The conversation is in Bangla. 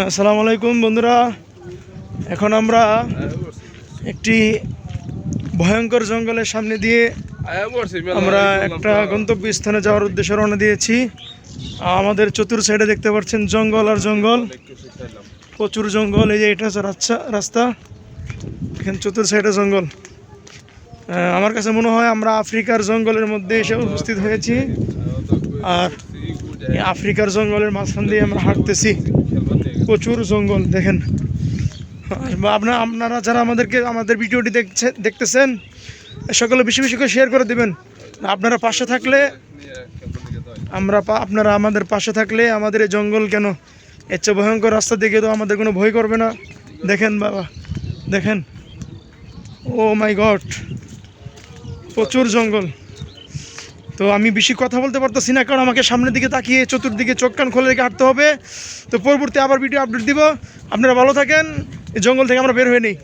আসসালামু আলাইকুম বন্ধুরা। এখন আমরা একটি ভয়ঙ্কর জঙ্গলের সামনে দিয়ে আমরা একটা গন্তব্যস্থানে যাওয়ার উদ্দেশ্যে রওনা দিয়েছি। আমাদের চতুর সাইডে দেখতে পাচ্ছেন জঙ্গল আর জঙ্গল, প্রচুর জঙ্গল। এই যে এটা হচ্ছে রাস্তা, এখানে চতুর সাইডে জঙ্গল। আমার কাছে মনে হয় আমরা আফ্রিকার জঙ্গলের মধ্যে এসে উপস্থিত হয়েছি, আর এই আফ্রিকার জঙ্গলের মাঝখান দিয়ে আমরা হাঁটতেছি। প্রচুর জঙ্গল দেখেন। আপনারা যারা আমাদের ভিডিওটি দেখতেছেন সকলে বেশি বেশি করে শেয়ার করে দেবেন। আপনারা পাশে থাকলে আপনারা আমাদের পাশে থাকলে আমাদের এই জঙ্গল কেন এর চেয়ে ভয়ঙ্কর রাস্তা দেখে তো আমাদের কোনো ভয় করবে না। দেখেন বাবা, দেখেন, ও মাই গড, প্রচুর জঙ্গল। তো আমি বেশি কথা বলতে পারতেছি না, কারণ আমাকে সামনের দিকে তাকিয়ে চতুর্দিকে চোখ কান খোলে রেখে হাঁটতে হবে। তো পরবর্তী আবার ভিডিও আপডেট দিব। আপনারা ভালো থাকেন, এই জঙ্গল থেকে আমরা বের হয়ে নিই।